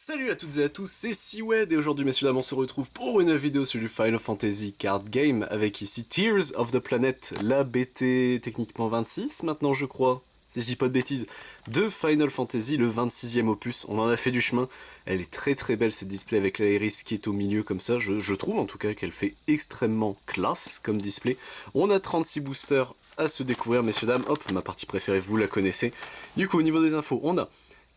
Salut à toutes et à tous, c'est Seawed et aujourd'hui messieurs dames on se retrouve pour une vidéo sur du Final Fantasy Card Game avec ici Tears of the Planet, la BT techniquement 26 maintenant je crois, si je dis pas de bêtises, de Final Fantasy, le 26e opus. On en a fait du chemin, elle est très très belle cette display avec l'iris qui est au milieu comme ça, je trouve en tout cas qu'elle fait extrêmement classe comme display. On a 36 boosters à se découvrir messieurs dames, hop ma partie préférée vous la connaissez. Du coup au niveau des infos on a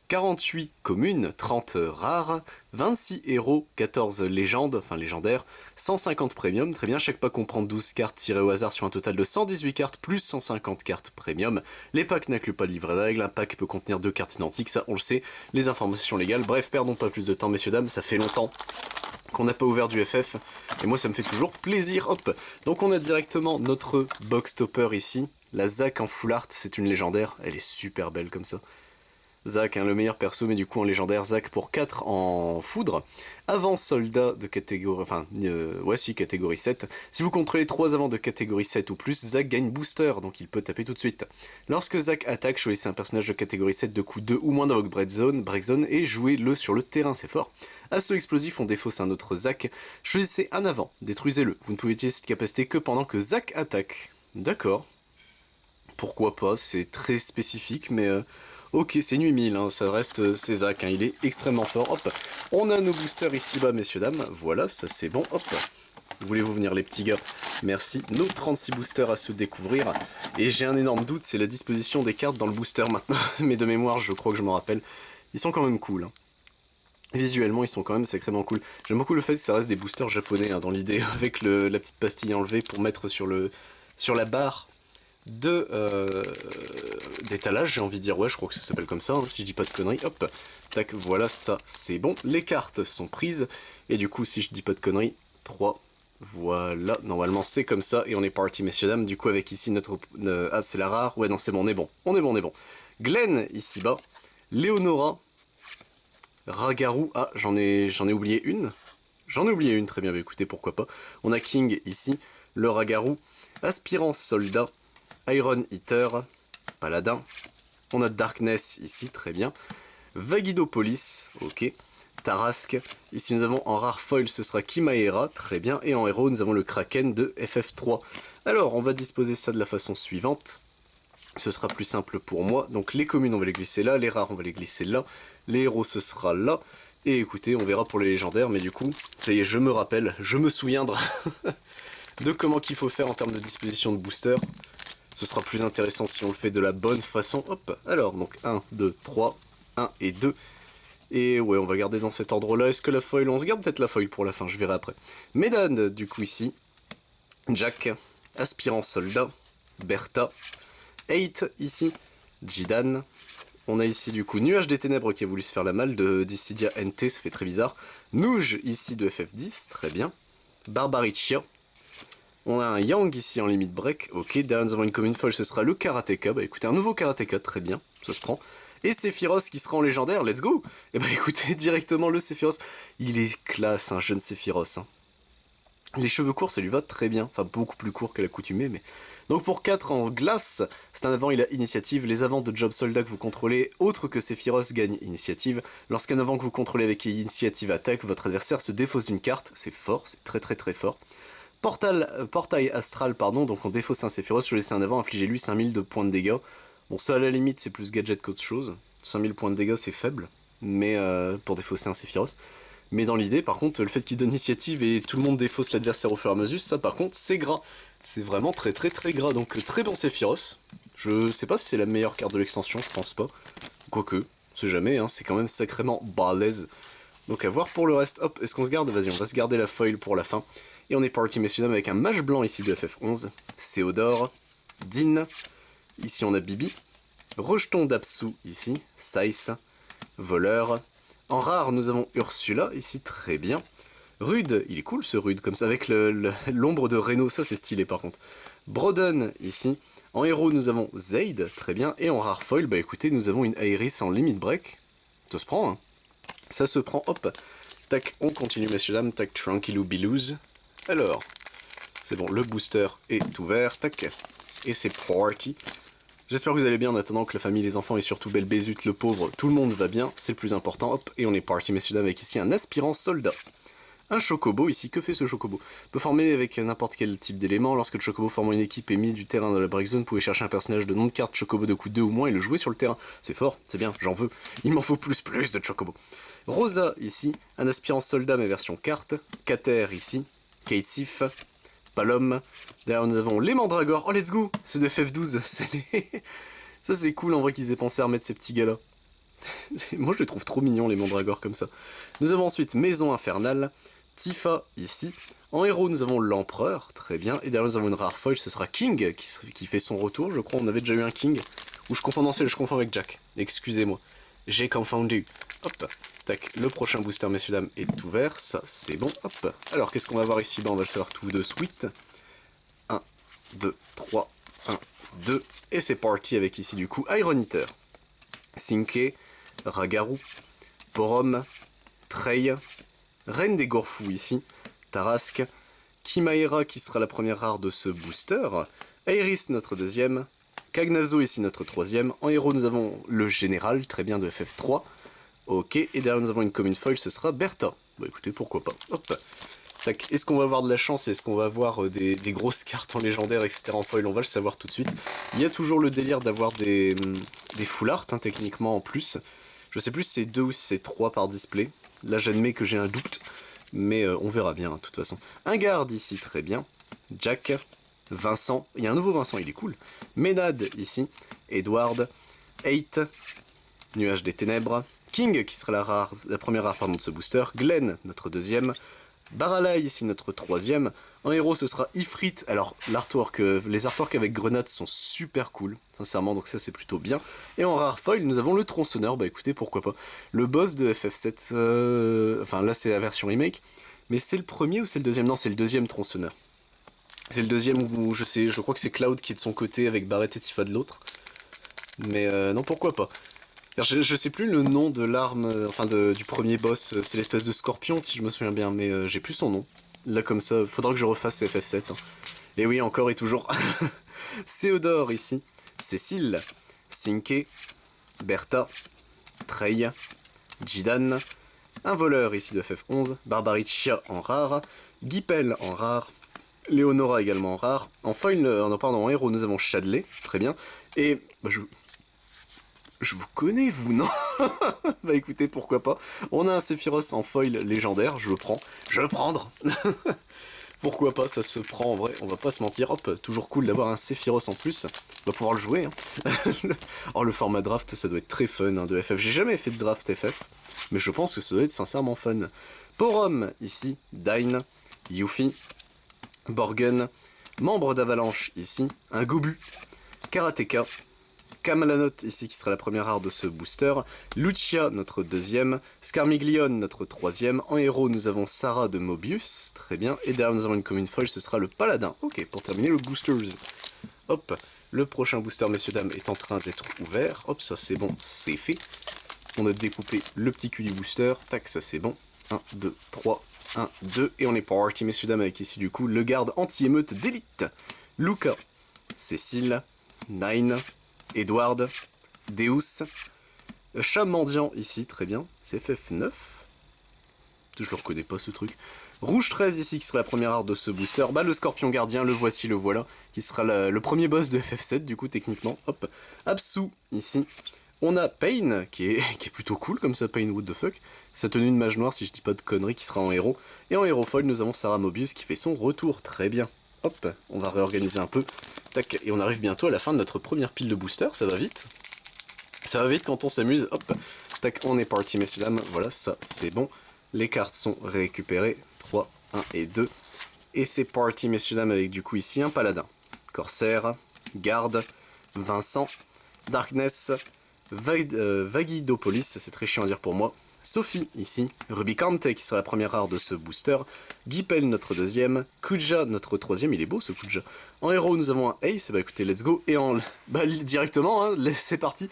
48 communes, 30 rares, 26 héros, 14 légendes, enfin légendaires, 150 premium, très bien, chaque pack comprend 12 cartes tirées au hasard sur un total de 118 cartes plus 150 cartes premium. Les packs n'incluent pas de livret de règles, un pack peut contenir 2 cartes identiques, ça on le sait, les informations légales, bref, perdons pas plus de temps messieurs dames, ça fait longtemps qu'on n'a pas ouvert du FF, et moi ça me fait toujours plaisir, hop. Donc on a directement notre box topper ici, la Zack en full art, c'est une légendaire, elle est super belle comme ça. Zack, hein, le meilleur perso, mais du coup en légendaire, Zack pour 4 en foudre. Avant soldat de catégorie... Enfin, ouais si, catégorie 7. Si vous contrôlez 3 avants de catégorie 7 ou plus, Zack gagne booster, donc il peut taper tout de suite. Lorsque Zack attaque, choisissez un personnage de catégorie 7 de coup 2 ou moins dans votre break zone, et jouez-le sur le terrain, c'est fort. Assaut explosif, on défausse un autre Zack. Choisissez un avant, détruisez-le. Vous ne pouvez utiliser cette capacité que pendant que Zack attaque. D'accord. Pourquoi pas, c'est très spécifique, mais... Ok, c'est nuit 1000, hein, ça reste c'est Zack, hein, il est extrêmement fort. Hop, on a nos boosters ici-bas, messieurs, dames. Voilà, ça c'est bon. Hop, voulez-vous venir les petits gars? Merci. Nos 36 boosters à se découvrir. Et j'ai un énorme doute, c'est la disposition des cartes dans le booster maintenant. Mais de mémoire, je crois que je m'en rappelle. Ils sont quand même cool. Hein. Visuellement, ils sont quand même sacrément cool. J'aime beaucoup le fait que ça reste des boosters japonais hein, dans l'idée, avec la petite pastille enlevée pour mettre sur la barre d'étalage, j'ai envie de dire, ouais je crois que ça s'appelle comme ça, hein, si je dis pas de conneries, hop, tac, voilà ça, c'est bon, les cartes sont prises, et du coup si je dis pas de conneries, 3, voilà, normalement c'est comme ça, et on est parti messieurs dames, du coup avec ici notre, ah c'est la rare, ouais non c'est bon, on est bon, on est bon, on est bon, Glenn ici bas, Léonora, Ragaru, ah j'en ai oublié une, très bien, bah écoutez pourquoi pas, on a King ici, le Ragaru, Aspirant Soldat, Iron Eater, Paladin, on a Darkness ici, très bien, Vagidopolis, ok, Tarrasque, ici nous avons en rare foil ce sera Kimaera, très bien, et en héros nous avons le Kraken de FF3. Alors on va disposer ça de la façon suivante, ce sera plus simple pour moi, donc les communes on va les glisser là, les rares on va les glisser là, les héros ce sera là, et écoutez on verra pour les légendaires, mais du coup, ça y est je me rappelle, je me souviendrai de comment qu'il faut faire en termes de disposition de booster. Ce sera plus intéressant si on le fait de la bonne façon. Hop, alors, donc 1, 2, 3, 1 et 2. Et ouais, on va garder dans cet ordre-là. Est-ce que la foil, on se garde peut-être la foil pour la fin, je verrai après. Medan, du coup, ici. Jack, Aspirant Soldat, Bertha, 8, ici, Jidan. On a ici, du coup, Nuage des Ténèbres qui a voulu se faire la malle de Dissidia NT, ça fait très bizarre. Nouge, ici, de FF10, très bien. Barbaricia. On a un Yang ici en limite break, ok, derrière nous avons une commune folle, ce sera le Karateka, bah écoutez, un nouveau Karateka, très bien, ça se prend. Et Sephiroth qui sera en légendaire, let's go. Et bah écoutez, directement le Sephiroth, il est classe, un jeune Sephiroth. Hein. Les cheveux courts, ça lui va très bien, enfin beaucoup plus court que l'accoutumée, mais... Donc pour 4 en glace, c'est un avant, il a initiative, les avants de Job Soldat que vous contrôlez, autre que Sephiroth, gagnent initiative. Lorsqu'un avant que vous contrôlez avec initiative attaque, votre adversaire se défausse d'une carte, c'est fort, c'est très très très fort. Portail astral, pardon, donc on défausse un Sephiroth, je laisse un avant, infligez-lui 5000 de points de dégâts. Bon, ça à la limite, c'est plus gadget qu'autre chose. 5000 points de dégâts, c'est faible, mais pour défausser un Sephiroth. Mais dans l'idée, par contre, le fait qu'il donne initiative et tout le monde défausse l'adversaire au fur et à mesure, ça par contre, c'est gras. C'est vraiment très très très gras, donc très bon Sephiroth. Je sais pas si c'est la meilleure carte de l'extension, je pense pas. Quoique, on sait jamais, hein, c'est quand même sacrément balèze. Donc à voir pour le reste. Hop, est-ce qu'on se garde? Vas-y, on va se garder la foil pour la fin. Et on est parti, messieurs dames, avec un mage blanc ici de FF11, Théodore, Dean, ici on a Bibi, Rejeton d'Apsu ici, Saiz, Voleur, en rare nous avons Ursula ici, très bien, Rude, il est cool ce Rude, comme ça, avec l'ombre de Reno, ça c'est stylé par contre, Broden ici, en héros nous avons Zaid, très bien, et en rare foil, bah écoutez, nous avons une Aeris en limit break, ça se prend, hein, ça se prend, hop, tac, on continue messieurs dames, tac, tranquillou bilouz. Alors, c'est bon, le booster est ouvert, tac, et c'est parti. J'espère que vous allez bien en attendant que la famille, les enfants et surtout Belle Bézut, le pauvre, tout le monde va bien, c'est le plus important. Hop, et on est parti messieurs dames avec ici un aspirant soldat. Un chocobo ici, que fait ce chocobo? Peut former avec n'importe quel type d'élément. Lorsque le chocobo formant une équipe est mis du terrain dans la break zone, vous pouvez chercher un personnage de nom de carte chocobo de coup 2 ou moins et le jouer sur le terrain. C'est fort, c'est bien, j'en veux. Il m'en faut plus de chocobo. Rosa ici, un aspirant soldat mais version carte. Cater ici, Kate Sif, Palom. Derrière nous avons les mandragores. Oh let's go, ceux de FF12, ça c'est cool en vrai qu'ils aient pensé à remettre ces petits gars là. Moi je les trouve trop mignons les mandragores comme ça. Nous avons ensuite Maison Infernale, Tifa ici. En héros nous avons l'Empereur, très bien. Et derrière nous avons une rare foil, ce sera King qui fait son retour. Je crois on avait déjà eu un King. Ou je confonds, non, je confonds avec Jack. Excusez-moi, j'ai confondu. Hop, tac, le prochain booster messieurs dames est ouvert, ça c'est bon. Hop, alors qu'est-ce qu'on va voir ici? On va le savoir tout de suite. 1, 2, 3, 1, 2. Et c'est parti avec ici du coup Iron Eater, Sinke, Ragaru, Porom, Trey, Reine des Gorfous ici, Tarasque, Kimaera qui sera la première rare de ce booster, Aeris notre deuxième, Kagnazo ici notre troisième. En héros nous avons le général, très bien de FF3. Ok, et derrière nous avons une commune foil, ce sera Bertha. Bah écoutez, pourquoi pas. Hop. Est-ce qu'on va avoir de la chance? Est-ce qu'on va avoir des grosses cartes en légendaire, etc. en foil? On va le savoir tout de suite. Il y a toujours le délire d'avoir des full art, hein, techniquement en plus. Je sais plus si c'est 2 ou si c'est 3 par display. Là j'admets que j'ai un doute, mais on verra bien de toute façon. Un garde ici, très bien. Jack, Vincent, il y a un nouveau Vincent, il est cool. Ménade ici, Edward, 8, Nuage des Ténèbres, King qui sera la première rare de ce booster, Glenn notre deuxième, Baralai ici notre troisième. En héros ce sera Ifrit. Alors l'artwork, les artworks avec grenades sont super cool, sincèrement, donc ça c'est plutôt bien. Et en rare foil nous avons le tronçonneur, bah écoutez pourquoi pas. Le boss de FF7, enfin là c'est la version remake, mais c'est le premier ou c'est le deuxième? Non c'est le deuxième tronçonneur. C'est le deuxième où je crois que c'est Cloud qui est de son côté avec Barrett et Tifa de l'autre. Mais non pourquoi pas. Je sais plus le nom de l'arme, enfin du premier boss, c'est l'espèce de scorpion si je me souviens bien, mais j'ai plus son nom. Là comme ça, faudra que je refasse FF7. Hein. Et oui, encore et toujours. Théodore ici, Cécile, Sinke, Bertha, Trey, Jidan, un voleur ici de FF11, Barbaricia en rare, Guipel en rare, Léonora également en rare, en foil, en héros nous avons Chadley, très bien, et bah, je vous connais, vous, non? Bah écoutez, pourquoi pas. On a un Sephiroth en foil légendaire, je le prends. Je vais le prendre. Pourquoi pas, ça se prend en vrai, on va pas se mentir. Hop, toujours cool d'avoir un Sephiroth en plus. On va pouvoir le jouer. Hein. Oh, le format draft, ça doit être très fun hein, de FF. J'ai jamais fait de draft FF, mais je pense que ça doit être sincèrement fun. Porom, ici, Dine, Yuffie, Borgen, membre d'Avalanche, ici, un Gobu, Karateka, Kamalanot ici qui sera la première rare de ce booster, Lucia notre deuxième, Scarmiglion notre troisième, en héros nous avons Sarah de Mobius, très bien, et derrière nous avons une commune foil, ce sera le Paladin. Ok, pour terminer le boosters. Hop, le prochain booster messieurs dames est en train d'être ouvert, hop ça c'est bon, c'est fait. On a découpé le petit cul du booster, tac ça c'est bon, 1, 2, 3, 1, 2, et on est parti messieurs dames avec ici du coup le garde anti-émeute d'élite, Luca, Cécile, Nine, Edward, Deus, Chat mendiant ici, très bien, c'est FF9, je le reconnais pas ce truc, Rouge 13 ici qui sera la première rare de ce booster, bah le Scorpion Gardien, le voici, le voilà, qui sera le premier boss de FF7 du coup techniquement, hop, Absu ici, on a Pain qui est plutôt cool comme ça, Pain what the fuck, sa tenue de mage noire si je dis pas de conneries qui sera en héros, et en héros foil nous avons Sarah Mobius qui fait son retour, très bien. Hop, on va réorganiser un peu. Tac, et on arrive bientôt à la fin de notre première pile de boosters, ça va vite. Ça va vite quand on s'amuse. Hop, tac, on est parti messieurs dames. Voilà, ça c'est bon. Les cartes sont récupérées. 3, 1 et 2. Et c'est parti messieurs dames avec du coup ici un paladin. Corsaire, Garde, Vincent, Darkness, Vagidopolis, c'est très chiant à dire pour moi. Sophie ici, Rubicante qui sera la première rare de ce booster, Guipel notre deuxième, Kuja notre troisième, il est beau ce Kuja. En héros nous avons un Ace, bah écoutez let's go, et en... bah directement, hein, c'est parti.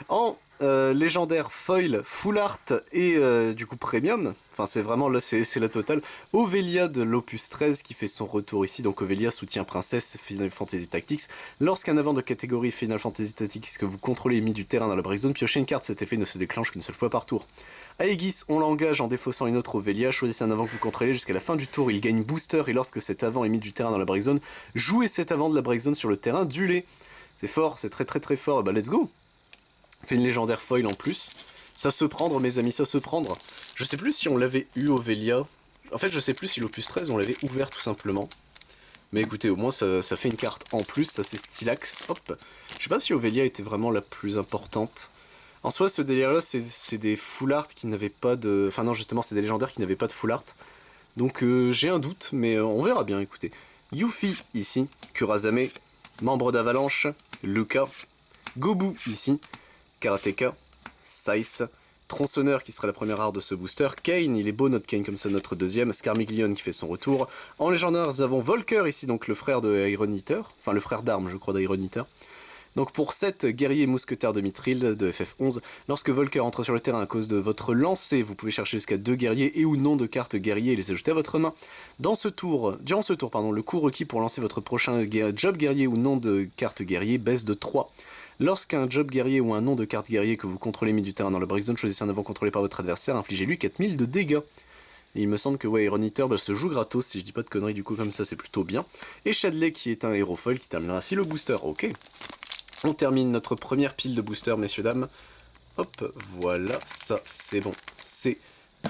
En légendaire, foil, full art et du coup premium. Enfin c'est vraiment là c'est la totale. Ovelia de l'opus 13 qui fait son retour ici. Donc Ovelia soutient princesse Final Fantasy Tactics. Lorsqu'un avant de catégorie Final Fantasy Tactics que vous contrôlez est mis du terrain dans la break zone, piochez une carte. Cet effet ne se déclenche qu'une seule fois par tour. Aegis, on l'engage en défaussant une autre Ovelia. Choisissez un avant que vous contrôlez jusqu'à la fin du tour. Il gagne booster et lorsque cet avant est mis du terrain dans la break zone, jouez cet avant de la break zone sur le terrain du lait. C'est fort, c'est très très très fort. Et bah let's go. Fait une légendaire foil en plus. Ça se prendre, mes amis, ça se prendre. Je sais plus si on l'avait eu, Ovelia. En fait, je sais plus si l'opus 13, on l'avait ouvert tout simplement. Mais écoutez, au moins, ça fait une carte en plus. Ça, c'est Stylax. Hop. Je sais pas si Ovelia était vraiment la plus importante. En soi, ce délire-là, c'est des full art qui n'avaient pas de... Enfin non, justement, c'est des légendaires qui n'avaient pas de full art. Donc, j'ai un doute, mais on verra bien, écoutez. Yuffie, ici. Kurazame. Membre d'Avalanche. Luca. Gobu, ici. Karateka, Saiz, Tronçonneur qui sera la première art de ce booster, Kane, il est beau notre Kane comme ça notre deuxième, Scarmiglion qui fait son retour, en légendaire nous avons Volker ici, donc le frère de Iron Eater, enfin le frère d'armes je crois d'Iron Eater. Donc pour 7 guerriers mousquetaires de Mithril de FF11, lorsque Volker entre sur le terrain à cause de votre lancer, vous pouvez chercher jusqu'à 2 guerriers et ou non de cartes guerriers et les ajouter à votre main. Durant ce tour, le coût requis pour lancer votre prochain job guerrier ou non de carte guerrier baisse de 3. Lorsqu'un job guerrier ou un nom de carte guerrier que vous contrôlez mis du terrain dans la break zone, choisissez un avant contrôlé par votre adversaire, infligez-lui 4000 de dégâts. Et il me semble que ouais, Iron Eater se joue gratos, si je dis pas de conneries, du coup comme ça c'est plutôt bien. Et Shadley qui est un héros foil qui terminera ainsi le booster, ok. On termine notre première pile de booster, messieurs dames. Hop, voilà, ça c'est bon, c'est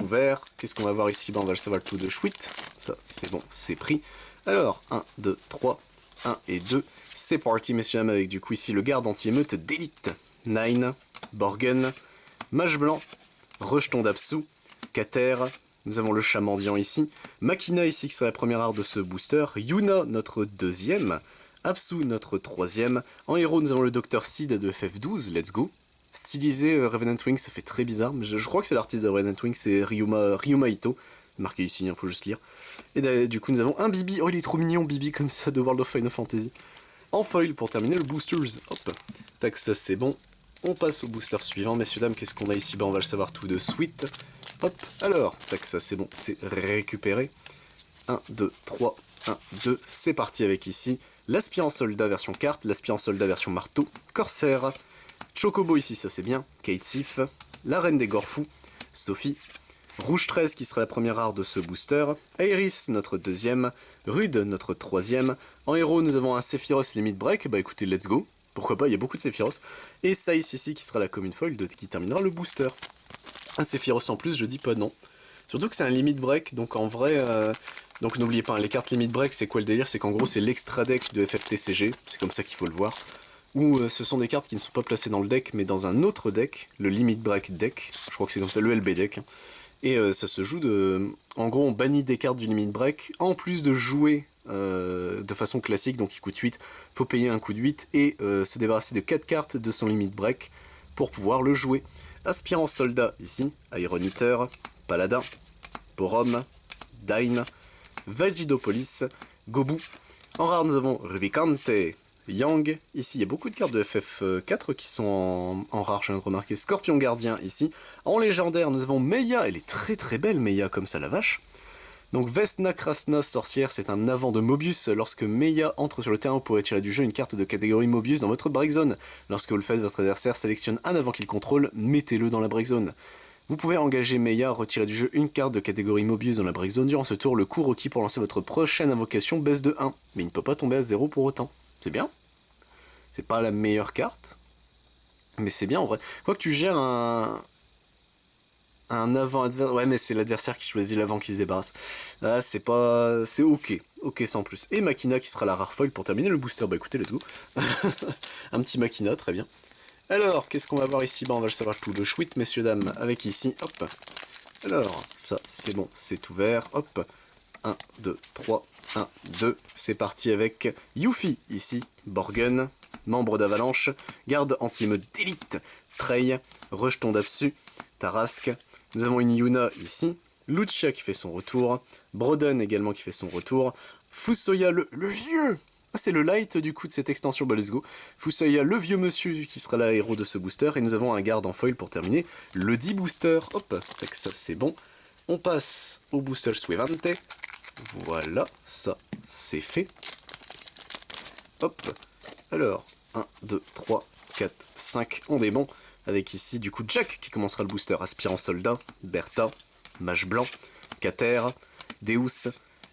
ouvert. Qu'est-ce qu'on va voir ici? Ben, on va le savoir tout de suite. Ça c'est bon, c'est pris. Alors, 1, 2, 3, 1 et 2. C'est parti, messieurs dames, avec du coup ici le garde anti-émeute d'élite. Nine, Borgen, Mage Blanc, Rejeton d'Apsu, Kater, nous avons le chat mendiant ici, Makina ici qui sera la première art de ce booster, Yuna notre deuxième, Apsu notre troisième, en héros nous avons le Dr Seed de FF12, let's go. Stylisé Revenant Wing, ça fait très bizarre, mais je crois que c'est l'artiste de Revenant Wing, c'est Ryuma Ito, marqué ici, il faut juste lire. Et du coup nous avons un Bibi, oh il est trop mignon Bibi comme ça de World of Final Fantasy. En foil pour terminer le boosters, hop, tac ça c'est bon. On passe au booster suivant, messieurs dames, qu'est-ce qu'on a ici? Ben on va le savoir tout de suite. Hop, alors, tac ça c'est bon, c'est récupéré. 1, 2, 3, 1, 2, c'est parti avec ici. L'aspirant soldat version carte, l'aspirant soldat version marteau, Corsair, Chocobo ici ça c'est bien, Kate Sif, la reine des Gorfous, Sophie, Rouge 13 qui sera la première art de ce booster, Aeris notre deuxième, Rude notre troisième, en héros nous avons un Sephiroth Limit Break, bah écoutez let's go, pourquoi pas, il y a beaucoup de Sephiroth, et Saiz ici qui sera la commune foil qui terminera le booster. Un Sephiroth en plus, je dis pas non. Surtout que c'est un Limit Break, donc en vrai, donc n'oubliez pas, hein, les cartes Limit Break c'est quoi le délire? C'est qu'en gros c'est l'extra deck de FFTCG, c'est comme ça qu'il faut le voir. Où ce sont des cartes qui ne sont pas placées dans le deck, mais dans un autre deck, le Limit Break deck, je crois que c'est comme ça, le LB deck, hein. Et ça se joue de... En gros, on bannit des cartes du Limit Break, en plus de jouer de façon classique, donc il coûte 8, faut payer un coût de 8, et se débarrasser de 4 cartes de son Limit Break pour pouvoir le jouer. Aspirant soldat, ici, Iron Eater, Paladin, Porom, Dine, Vagidopolis, Gobu. En rare, nous avons Rubicante, Yang, ici il y a beaucoup de cartes de FF4 qui sont en rare, je viens de remarquer. Scorpion Gardien ici. En légendaire, nous avons Meia, elle est très très belle Meia comme ça la vache. Donc Vesna Krasna Sorcière, c'est un avant de Mobius. Lorsque Meia entre sur le terrain, vous pourrez tirer du jeu une carte de catégorie Mobius dans votre break zone. Lorsque vous le faites, votre adversaire sélectionne un avant qu'il contrôle, mettez-le dans la break zone. Vous pouvez engager Meia, retirer du jeu une carte de catégorie Mobius dans la break zone. Durant ce tour, le coût requis pour lancer votre prochaine invocation baisse de 1, mais il ne peut pas tomber à 0 pour autant. C'est bien. C'est pas la meilleure carte, mais c'est bien en vrai. Quoi que tu gères un avant adversaire, ouais mais c'est l'adversaire qui choisit l'avant qui se débarrasse. Là c'est pas, c'est ok, ok sans plus. Et Makina qui sera la rare foil pour terminer le booster. Bah écoutez let's go. Un petit Makina, très bien. Alors qu'est-ce qu'on va voir ici? Bah on va le savoir tout de suite messieurs dames. Avec ici, hop. Alors ça c'est bon, c'est ouvert, hop. 1, 2, 3, 1, 2, c'est parti avec Yuffie ici, Borgen, membre d'Avalanche, garde anti-émeute d'élite, Trey, rejeton d'Apsu, Tarasque, nous avons une Yuna ici, Lucia qui fait son retour, Broden également qui fait son retour, Fusoya le vieux, Ah, c'est le light du coup de cette extension, bah let's go. Fusaya, le vieux monsieur qui sera là héros de ce booster, et nous avons un garde en foil pour terminer. Le 10 booster, hop, tac, ça c'est bon. On passe au booster suivante. Voilà, ça c'est fait. Hop, alors, 1, 2, 3, 4, 5, on est bon. Avec ici du coup Jack qui commencera le booster, aspirant soldat, Bertha, mage blanc, Cater, Deus,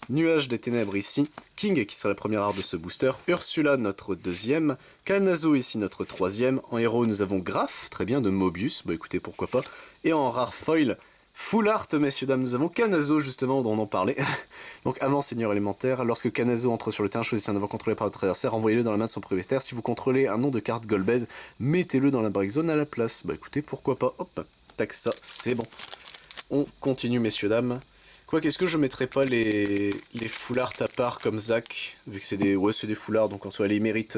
Nuage des ténèbres ici, King qui sera la première art de ce booster, Ursula notre deuxième, Kanazo ici notre troisième, en héros nous avons Graf, très bien, de Mobius, bah écoutez pourquoi pas, et en rare foil, full art messieurs dames, nous avons Kanazo justement dont on en parlait, donc avant seigneur élémentaire, lorsque Kanazo entre sur le terrain, choisissez un avant contrôlé par votre adversaire, envoyez-le dans la main de son propriétaire, si vous contrôlez un nom de carte Golbez, mettez-le dans la break zone à la place, bah écoutez pourquoi pas, hop, tac ça, c'est bon. On continue messieurs dames. Quoi qu'est-ce que je mettrais pas les full art à part comme Zach, vu que c'est des full art, donc en soi il mérite.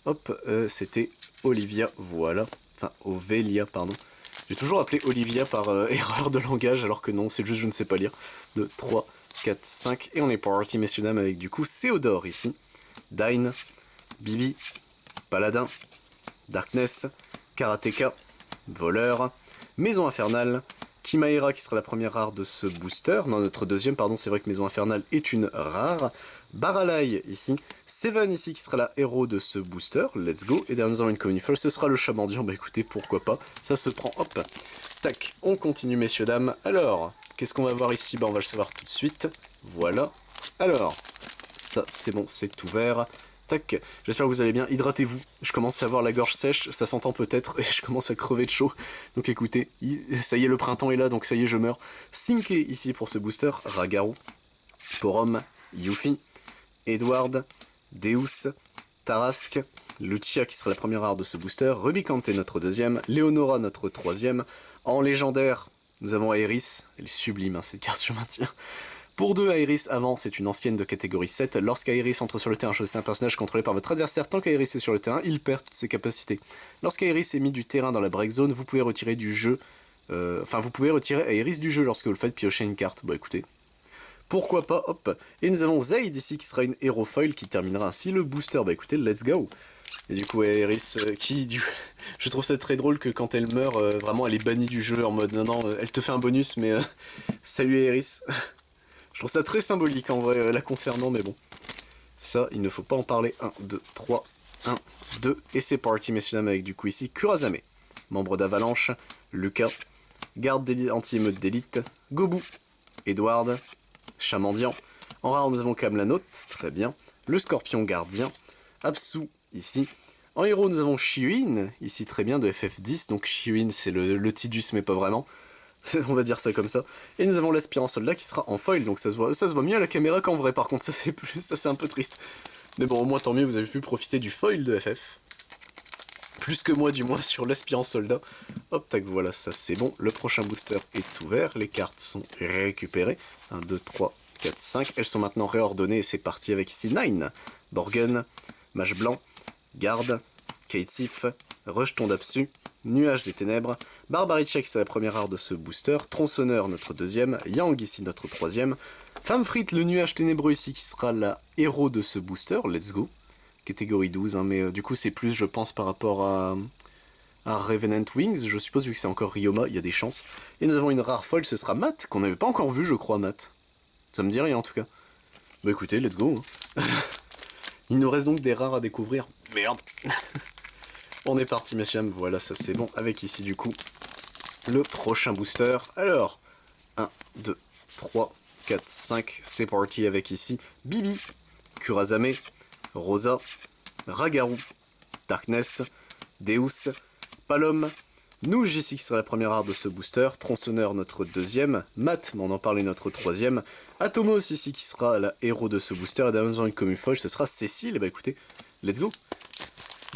Hop, c'était Olivia, voilà. Enfin, Ovelia, pardon. J'ai toujours appelé Olivia par erreur de langage, alors que non, c'est juste je ne sais pas lire. 2, 3, 4, 5, et on est parti messieurs dames avec du coup Théodore ici. Dine, Bibi, Paladin, Darkness, Karateka, Voleur, Maison Infernale, Kimaera qui sera la première rare de ce booster, non notre deuxième pardon, c'est vrai que Maison Infernale est une rare, Baralai ici, Seven ici qui sera la héros de ce booster, let's go, et derrière nous avons une Common First, ce sera le chat mendiant, bah écoutez pourquoi pas, ça se prend, hop, tac, on continue messieurs dames, alors, qu'est-ce qu'on va voir ici, bah on va le savoir tout de suite, voilà, alors, ça c'est bon, c'est ouvert. Tac, j'espère que vous allez bien, hydratez-vous, je commence à avoir la gorge sèche, ça s'entend peut-être, et je commence à crever de chaud, donc écoutez, ça y est le printemps est là, donc ça y est je meurs. Sinke ici pour ce booster, Ragaru, Porom, Yuffie, Edward, Deus, Tarasque, Lucia qui sera la première rare de ce booster, Rubicante notre deuxième, Leonora notre troisième, en légendaire, nous avons Aeris, elle est sublime hein, cette carte je maintiens. Pour 2, Aeris avant, c'est une ancienne de catégorie 7. Lorsqu'Aeris entre sur le terrain, choisissez un personnage contrôlé par votre adversaire. Tant qu'Aeris est sur le terrain, il perd toutes ses capacités. Lorsqu'Aeris est mis du terrain dans la break zone, vous pouvez retirer du jeu... vous pouvez retirer Aeris du jeu lorsque vous le faites piocher une carte. Bah écoutez, pourquoi pas, hop. Et nous avons Zaid ici qui sera une hero foil qui terminera ainsi le booster. Bah écoutez, let's go. Et du coup, Aeris je trouve ça très drôle que quand elle meurt, vraiment elle est bannie du jeu en mode non, elle te fait un bonus, mais salut Aeris. Je trouve ça très symbolique en vrai la concernant, mais bon. Ça, il ne faut pas en parler. 1, 2, 3, 1, 2. Et c'est parti, messieurs dames, avec du coup ici Kurasame, membre d'Avalanche, Lucas, garde anti-émeute d'élite, Gobu, Edward, Chamandian. En rare, nous avons Kamlanot, très bien. Le Scorpion Gardien, Apsu, ici. En héros, nous avons Shiuin, ici très bien, de FF10. Donc Shiuin, c'est le Tidus, mais pas vraiment. On va dire ça comme ça. Et nous avons l'aspirant soldat qui sera en foil, donc ça se voit mieux à la caméra qu'en vrai, par contre, ça c'est un peu triste. Mais bon, au moins tant mieux, vous avez pu profiter du foil de FF. Plus que moi du moins sur l'aspirant soldat. Hop, tac, voilà, ça c'est bon. Le prochain booster est ouvert, les cartes sont récupérées. 1, 2, 3, 4, 5. Elles sont maintenant réordonnées et c'est parti avec ici 9. Borgen, Mage Blanc, Garde, Kate Sif, Rejeton d'Apsu, Nuage des Ténèbres, Barbaricha qui c'est la première rare de ce booster, Tronçonneur notre deuxième, Yang ici notre troisième, Femme Frite le Nuage Ténébreux ici qui sera la héros de ce booster, let's go, catégorie 12, hein, mais du coup c'est plus je pense par rapport à Revenant Wings, je suppose vu que c'est encore Ryoma, il y a des chances, et nous avons une rare foil, ce sera Matt, qu'on n'avait pas encore vu je crois Matt, ça me dit rien en tout cas, bah écoutez, let's go, hein. Il nous reste donc des rares à découvrir, merde. On est parti messieurs, voilà ça c'est bon, avec ici du coup le prochain booster. Alors, 1, 2, 3, 4, 5, c'est parti avec ici Bibi, Kurasame, Rosa, Ragaru, Darkness, Deus, Palom, Nouge ici qui sera la première rare de ce booster, Tronçonneur notre deuxième, Matt, mais on en parlait notre troisième, Atomos ici qui sera la héros de ce booster, et d'avant une commune folle, ce sera Cécile, et bah écoutez, let's go.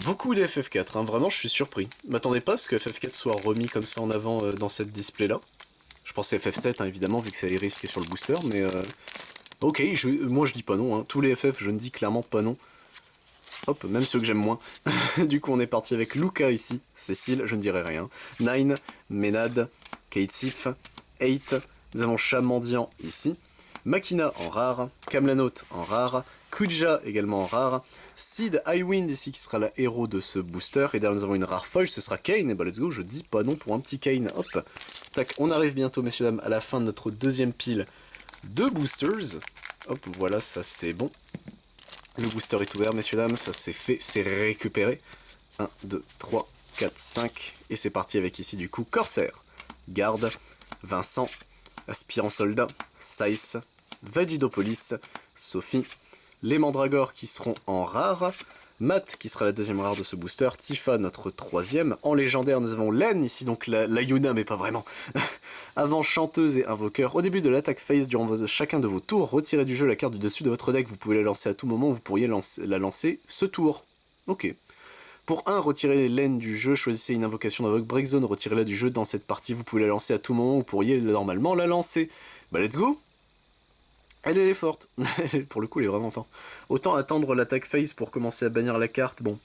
Beaucoup de FF4, hein, vraiment je suis surpris. M'attendais pas à ce que FF4 soit remis comme ça en avant dans cette display là. Je pensais FF7 hein, évidemment vu que c'est Iris qui est sur le booster, mais ok, moi je dis pas non, hein. Tous les FF je ne dis clairement pas non. Hop, même ceux que j'aime moins. Du coup on est parti avec Luca ici, Cécile, je ne dirai rien. 9, Ménade, Kate Sif, 8, nous avons Chamandian ici. Makina en rare, Kamlanot en rare, Kuja également en rare. Sid Highwind ici qui sera la héros de ce booster. Et derrière nous avons une rare foil, ce sera Kane. Et bah let's go, je dis pas non pour un petit Kane. Hop, tac, on arrive bientôt messieurs dames à la fin de notre deuxième pile de boosters. Hop, voilà, ça c'est bon. Le booster est ouvert messieurs dames, ça c'est fait, c'est récupéré. 1, 2, 3, 4, 5. Et c'est parti avec ici du coup Corsair, Garde, Vincent, Aspirant Soldat, Saïs, Vegidopolis, Sophie, les Mandragores qui seront en rare, Matt qui sera la deuxième rare de ce booster, Tifa notre troisième, en légendaire nous avons Len ici, donc la Yuna mais pas vraiment, avant chanteuse et invoqueur, au début de l'attaque phase durant chacun de vos tours, retirez du jeu la carte du dessus de votre deck, vous pouvez la lancer à tout moment, vous pourriez la lancer ce tour, ok. Pour 1, retirez Len du jeu, choisissez une invocation d'invoque Breakzone, retirez-la du jeu dans cette partie, vous pouvez la lancer à tout moment, vous pourriez normalement la lancer. Bah let's go. Elle est forte, pour le coup elle est vraiment forte. Autant attendre l'attaque phase pour commencer à bannir la carte, bon.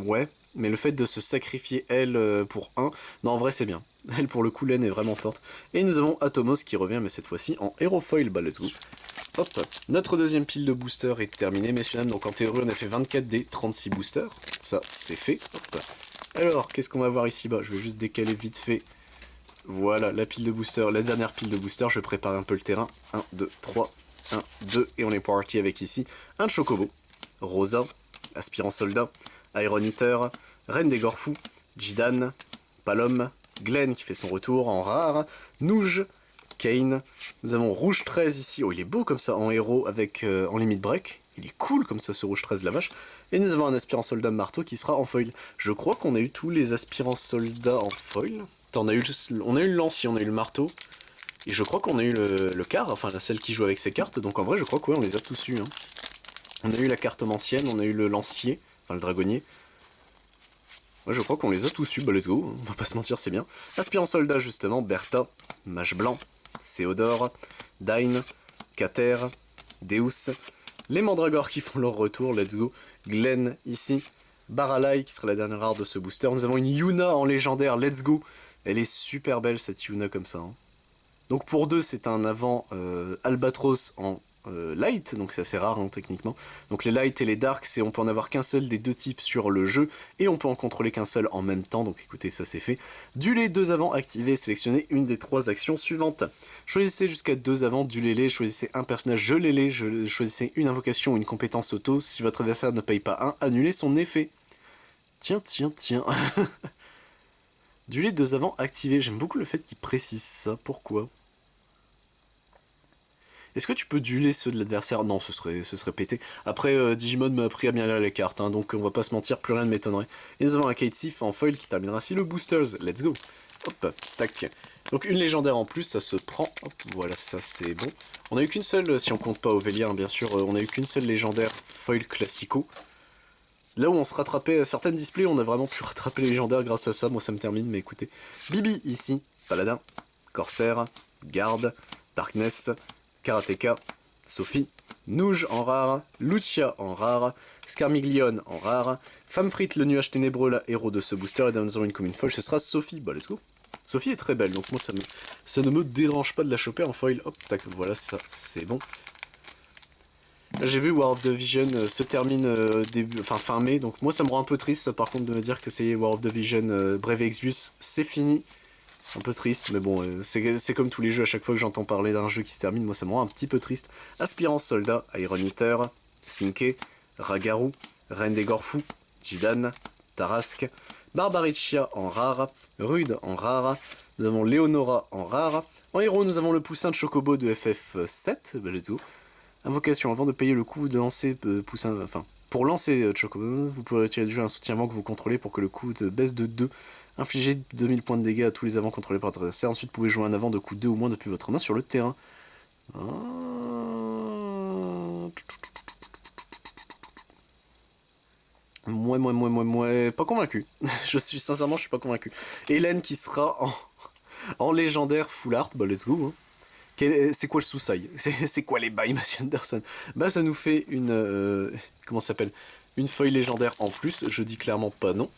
Ouais, mais le fait de se sacrifier elle pour 1, non en vrai c'est bien. Elle pour le coup Len est vraiment forte. Et nous avons Atomos qui revient mais cette fois-ci en Hero Foil, bah let's go. Hop, notre deuxième pile de boosters est terminée messieurs dames, donc en théorie on a fait 24 des 36 boosters, ça c'est fait. Hop. Alors qu'est-ce qu'on va voir ici bas, je vais juste décaler vite fait. Voilà, la pile de booster, la dernière pile de booster, je vais préparer un peu le terrain. 1, 2, 3, 1, 2, et on est parti avec ici un Chocobo, Rosa, Aspirant Soldat, Iron Eater, Reine des Gorfous, Jidan, Palom, Glenn qui fait son retour en rare, Nouge, Kane, nous avons Rouge 13 ici, oh il est beau comme ça en héros avec en limit break, il est cool comme ça ce Rouge 13 la vache, et nous avons un Aspirant Soldat Marteau qui sera en foil. Je crois qu'on a eu tous les Aspirants Soldats en foil. On a eu le lancier, on a eu le marteau, et je crois qu'on a eu le quart, enfin celle qui joue avec ses cartes, donc en vrai je crois que ouais, on les a tous eus. Hein. On a eu la cartomancienne, on a eu le lancier, enfin le dragonnier. Ouais, je crois qu'on les a tous eus, bah let's go, on va pas se mentir, c'est bien. Aspirant soldat justement, Bertha, Mage Blanc, Céodore, Dain, Kater, Deus, les Mandragores qui font leur retour, let's go, Glenn ici, Baralai qui sera la dernière rare de ce booster, nous avons une Yuna en légendaire, let's go. Elle est super belle cette Yuna comme ça. Hein. Donc pour 2 c'est un avant Albatros en light, donc c'est assez rare hein, techniquement. Donc les light et les dark, on peut en avoir qu'un seul des deux types sur le jeu, et on peut en contrôler qu'un seul en même temps, donc écoutez ça c'est fait. Dueler 2 avant, activer, sélectionnez une des 3 actions suivantes. Choisissez jusqu'à 2 avant, dueler-les, choisissez un personnage, gelez-les, choisissez une invocation ou une compétence auto, si votre adversaire ne paye pas 1, annulez son effet. Tiens. Dueler 2 avant, activé. J'aime beaucoup le fait qu'il précise ça. Pourquoi? Est-ce que tu peux dueler ceux de l'adversaire? Non, ce serait pété. Après, Digimon m'a appris à bien lire les cartes, hein, donc on va pas se mentir, plus rien ne m'étonnerait. Et nous avons un Kate Sif en foil qui terminera ainsi le Boosters. Let's go. Hop, tac. Donc une légendaire en plus, ça se prend. Hop, voilà, ça c'est bon. On a eu qu'une seule, si on compte pas Ovelia, hein, bien sûr, on a eu qu'une seule légendaire foil classico. Là où on se rattrapait à certaines displays, on a vraiment pu rattraper les légendaires grâce à ça, moi ça me termine, mais écoutez. Bibi ici, Paladin, Corsair, Garde, Darkness, Karateka, Sophie, Nouge en rare, Lucia en rare, Scarmiglione en rare, Femme Frite, le nuage ténébreux, la héros de ce booster, et dans une commune foil, ce sera Sophie, bah let's go. Sophie est très belle, donc moi ça ne me dérange pas de la choper en foil, hop, tac, voilà, ça c'est bon. J'ai vu War of the Vision se termine fin mai, donc moi ça me rend un peu triste ça, par contre de me dire que c'est War of the Vision Brave Exvius, c'est fini. Un peu triste, mais bon, c'est comme tous les jeux, à chaque fois que j'entends parler d'un jeu qui se termine, moi ça me rend un petit peu triste. Aspirant Soldat, Iron Eater, Sinke, Ragaru, Reine des Gorfous, Jidan, Tarask, Barbaricia en rare, Rude en rare, nous avons Leonora en rare, en héros nous avons le poussin de Chocobo de FF7, bah let's go. Invocation, avant de payer le coût de lancer poussin, enfin, pour lancer Chocobo, vous pouvez retirer du jeu un soutien avant que vous contrôlez pour que le coût baisse de 2. Infligez 2000 points de dégâts à tous les avants contrôlés par votre adversaire. Ensuite, vous pouvez jouer un avant de coût 2 ou moins depuis votre main sur le terrain. Moi, pas convaincu. Sincèrement, je suis pas convaincu. Hélène qui sera en légendaire full art, bah let's go. Hein. C'est quoi le sous-sail? C'est quoi les bails, Monsieur Anderson? Bah ça nous fait une... comment ça s'appelle? Une feuille légendaire en plus, je dis clairement pas non.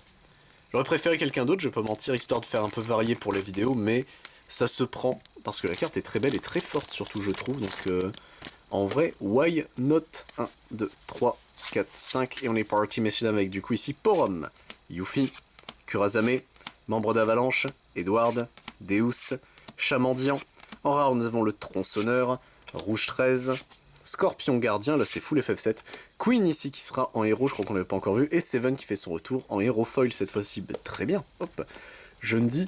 J'aurais préféré quelqu'un d'autre, je vais pas mentir, histoire de faire un peu varié pour les vidéos, mais ça se prend, parce que la carte est très belle et très forte surtout je trouve, donc En vrai, why not? 1, 2, 3, 4, 5. Et on est parti, messieurs dames, avec du coup ici Porom, Yuffie, Kurazame, membre d'Avalanche, Edward, Deus, Chamandian. En rare, nous avons le Tronçonneur, Rouge 13, Scorpion Gardien, là c'était full FF7, Queen ici qui sera en héros, je crois qu'on l'avait pas encore vu, et Seven qui fait son retour en héros foil cette fois-ci. Bah, très bien, hop. Je ne dis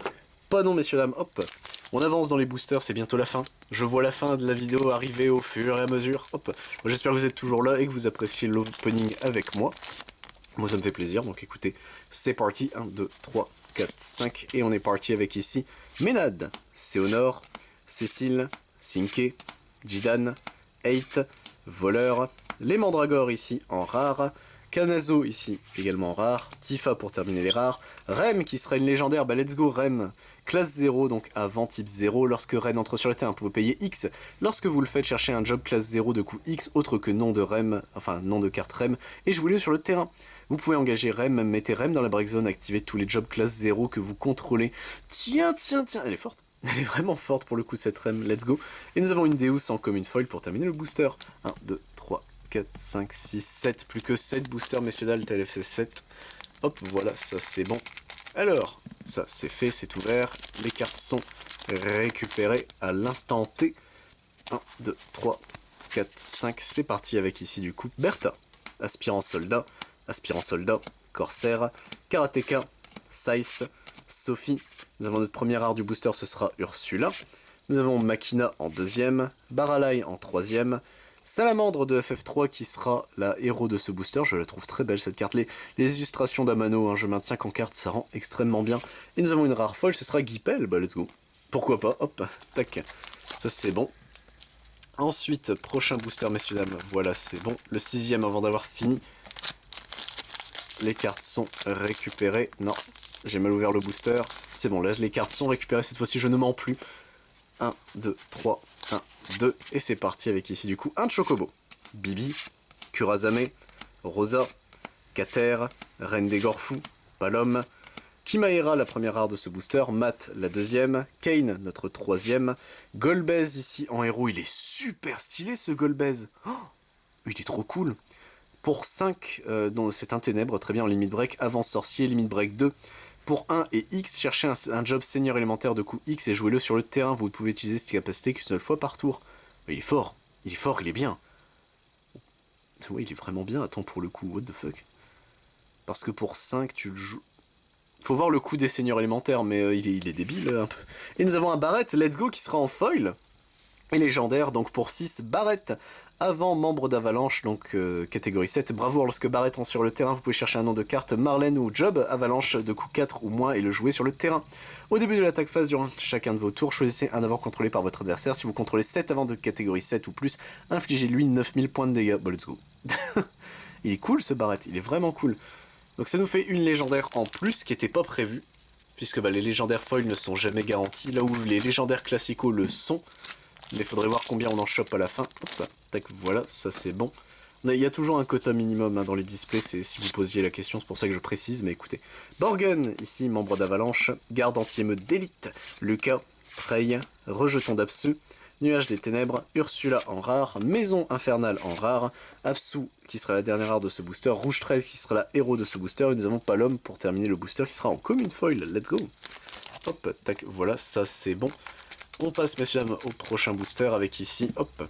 pas non, messieurs dames, hop. On avance dans les boosters, c'est bientôt la fin. Je vois la fin de la vidéo arriver au fur et à mesure, hop. J'espère que vous êtes toujours là et que vous appréciez l'opening avec moi. Moi ça me fait plaisir, donc écoutez, c'est parti, 1, 2, 3, 4, 5, et on est parti avec ici Ménade, Séonor, Cécile, Sinke, Jidan, 8, Voleur, les Mandragores ici en rare, Kanazo ici également en rare, Tifa pour terminer les rares, Rem qui sera une légendaire, bah let's go Rem, classe 0 donc avant type 0, lorsque Ren entre sur le terrain vous payez X, lorsque vous le faites chercher un job classe 0 de coût X autre que nom de Rem, enfin nom de carte Rem, et jouez-le sur le terrain. Vous pouvez engager Rem, mettez Rem dans la break zone, activez tous les jobs classe 0 que vous contrôlez. Tiens, elle est forte. Elle est vraiment forte pour le coup cette Rem, let's go. Et nous avons une Deus en commune foil pour terminer le booster. 1, 2, 3, 4, 5, 6, 7, plus que 7 boosters messieurs dames, TLFC 7. Hop, voilà, ça c'est bon. Alors, ça c'est fait, c'est ouvert. Les cartes sont récupérées à l'instant T. 1, 2, 3, 4, 5, c'est parti avec ici du coup Bertha, aspirant soldat, corsaire, karatéka, Saiz, Sophie. Nous avons notre première art du booster, ce sera Ursula. Nous avons Makina en deuxième, Baralai en troisième, Salamandre de FF3 qui sera la héros de ce booster. Je la trouve très belle cette carte. Les illustrations d'Amano, hein, je maintiens qu'en carte ça rend extrêmement bien. Et nous avons une rare folle, ce sera Guipel, bah let's go. Pourquoi pas, hop, tac, ça c'est bon. Ensuite, prochain booster messieurs dames, voilà c'est bon. Le 6ème avant d'avoir fini. Les cartes sont récupérées, non. J'ai mal ouvert le booster. C'est bon, là les cartes sont récupérées. Cette fois-ci, je ne mens plus. 1, 2, 3, 1, 2. Et c'est parti avec ici du coup un Chocobo. Bibi, Kurazame, Rosa, Kater, Reine des Gorfous, Palom, Kimaera, la première rare de ce booster, Matt, la deuxième, Kane, notre troisième, Golbez ici en héros. Il est super stylé ce Golbez. Oh, il est trop cool. Pour 5, c'est un ténèbre, très bien en limite break, avant sorcier, limite break 2. Pour 1 et X, cherchez un job seigneur élémentaire de coût X et jouez-le sur le terrain. Vous ne pouvez utiliser cette capacité qu'une seule fois par tour. Il est fort, il est bien. Oui, il est vraiment bien, attends pour le coup, what the fuck. Parce que pour 5, tu le joues... Faut voir le coup des seigneurs élémentaires, mais il est débile un peu. Et nous avons un Barrett, let's go, qui sera en foil. Et légendaire, donc pour 6, Barrett, avant membre d'Avalanche, donc catégorie 7. Bravo, lorsque Barrett est sur le terrain, vous pouvez chercher un nom de carte Marlène ou Job Avalanche de coût 4 ou moins et le jouer sur le terrain. Au début de l'attaque phase, durant chacun de vos tours, choisissez un avant contrôlé par votre adversaire. Si vous contrôlez 7 avant de catégorie 7 ou plus, infligez-lui 9000 points de dégâts. Bon, let's go. Il est cool ce Barrett, il est vraiment cool. Donc ça nous fait une légendaire en plus qui n'était pas prévue, puisque les légendaires foils ne sont jamais garantis, là où les légendaires classicaux le sont. Mais il faudrait voir combien on en chope à la fin. Hop, tac, voilà, ça c'est bon. Il y a toujours un quota minimum hein, dans les displays, c'est si vous posiez la question, c'est pour ça que je précise, mais écoutez. Borgen, ici, membre d'Avalanche, garde anti-émeute d'élite, Lucas, Trey, rejeton d'Apsu, Nuage des Ténèbres, Ursula en rare, Maison Infernale en rare, Apsu qui sera la dernière rare de ce booster, Rouge 13 qui sera la héros de ce booster, et nous avons Palom pour terminer le booster qui sera en commune foil, let's go. Hop, tac, voilà, ça c'est bon. On passe, messieurs dames, au prochain booster avec ici, hop.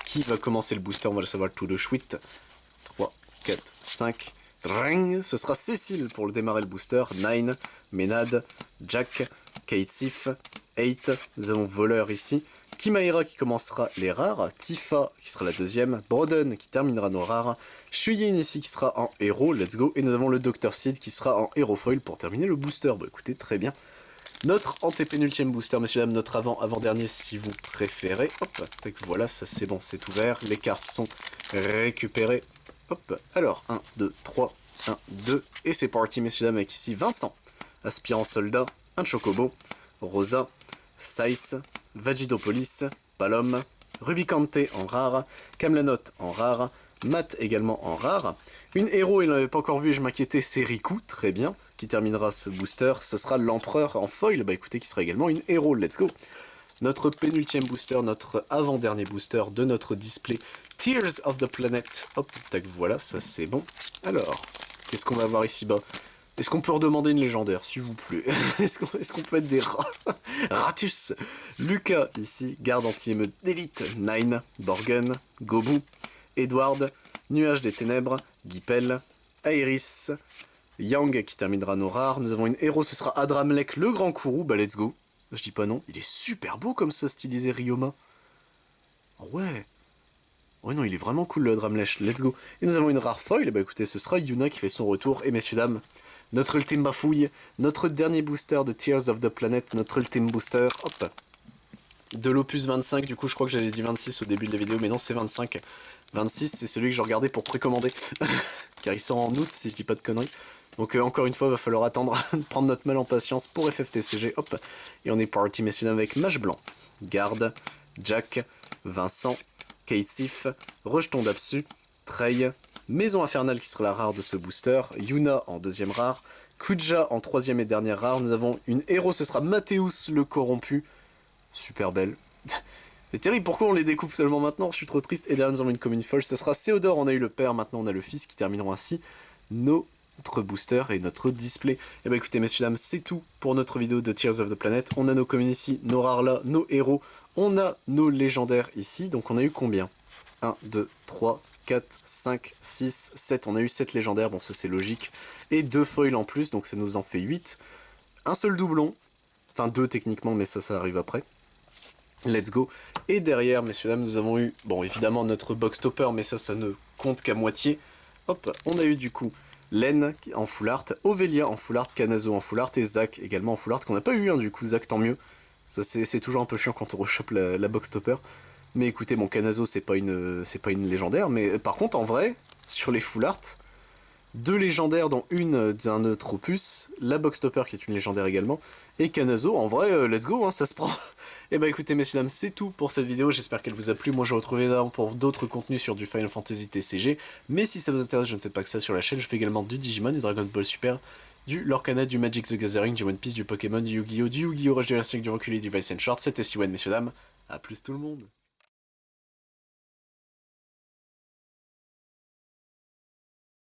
Qui va commencer le booster? On va le savoir tout de suite. 3, 4, 5. Ring. Ce sera Cécile pour le démarrer le booster. 9, Ménade, Jack, Kate Sif, 8. Nous avons Voleur ici. Kimaera qui commencera les rares. Tifa qui sera la deuxième. Broden qui terminera nos rares. Shuyin ici qui sera en héros. Let's go. Et nous avons le Dr. Seed qui sera en héros foil pour terminer le booster. Bah écoutez, très bien. Notre antépénultième booster, messieurs dames, notre avant-avant-dernier si vous préférez. Hop, donc voilà, ça c'est bon, c'est ouvert. Les cartes sont récupérées. Hop, alors, 1, 2, 3, 1, 2. Et c'est parti, messieurs dames, avec ici Vincent, aspirant soldat, un Chocobo, Rosa, Saiz, Vagidopolis, Palom, Rubicante en rare, Kamlanot en rare, Matt également en rare. Une héros, il n'avait pas encore vu, je m'inquiétais, c'est Riku, très bien, qui terminera ce booster. Ce sera l'empereur en foil, bah écoutez, qui sera également une héros, let's go. notre pénultième booster, notre avant-dernier booster de notre display Tears of the Planet. Hop, tac, voilà, ça c'est bon. Alors, qu'est-ce qu'on va avoir ici-bas? Est-ce qu'on peut redemander une légendaire, s'il vous plaît? Est-ce qu'on peut être des rats? Ratus, Lucas, ici, garde anti-émeute d'élite, Nine, Borgen, Gobu, Edward, Nuage des Ténèbres, Guipel, Aeris, Yang qui terminera nos rares. Nous avons une héros, ce sera Adramlek, le grand Kourou, bah let's go. Je dis pas non, il est super beau comme ça, stylisé Ryoma. Oh ouais. Ouais non, il est vraiment cool le Adramlek, let's go. Et nous avons une rare foil, bah écoutez, ce sera Yuna qui fait son retour. Et messieurs dames, notre ultime bafouille, notre dernier booster de Tears of the Planet, notre ultime booster, hop. De l'opus 25, du coup je crois que j'avais dit 26 au début de la vidéo, mais non c'est 25. 26 c'est celui que je regardais pour précommander, car il sort en août si je dis pas de conneries. Donc encore une fois, il va falloir attendre, prendre notre mal en patience pour FFTCG, hop. Et on est parti messieurs dames avec Mage Blanc, Garde, Jack, Vincent, Kate Sif, Rejeton d'Absu, Trey, Maison Infernale qui sera la rare de ce booster, Yuna en deuxième rare, Kuja en troisième et dernière rare, nous avons une héros, ce sera Mathéus le Corrompu, super belle. C'est terrible, pourquoi on les découvre seulement maintenant? Je suis trop triste. Et derrière nous avons une commune folle, ce sera Théodore, on a eu le père, maintenant on a le fils qui termineront ainsi notre booster et notre display. Et bah écoutez messieurs dames, c'est tout pour notre vidéo de Tears of the Planet. On a nos communes ici, nos rares là, nos héros, on a nos légendaires ici, donc on a eu combien? 1, 2, 3, 4, 5, 6, 7, on a eu 7 légendaires, bon ça c'est logique, et 2 foils en plus, donc ça nous en fait 8. Un seul doublon, enfin 2 techniquement, mais ça arrive après. Let's go. Et derrière, messieurs dames, nous avons eu, bon évidemment notre box topper, mais ça ne compte qu'à moitié. Hop, on a eu du coup Len en full art, Ovelia en full art, Kanazo en full art et Zach également en full art, qu'on n'a pas eu du coup, Zach tant mieux. Ça c'est toujours un peu chiant quand on rechoppe la box topper. Mais écoutez, mon Kanazo c'est pas une légendaire, mais par contre en vrai, sur les full art, 2 légendaires dont une d'un autre opus, la box topper qui est une légendaire également, et Kanazo, en vrai, let's go, hein, ça se prend. Et bah écoutez messieurs dames, c'est tout pour cette vidéo, j'espère qu'elle vous a plu, moi je vous retrouve pour d'autres contenus sur du Final Fantasy TCG, mais si ça vous intéresse, je ne fais pas que ça sur la chaîne, je fais également du Digimon, du Dragon Ball Super, du Lorcana, du Magic the Gathering, du One Piece, du Pokémon, du Yu-Gi-Oh, du Yu-Gi-Oh Rush, du Versailles, du Reculé, du Vice and Short, c'était Siwen messieurs dames, à plus tout le monde.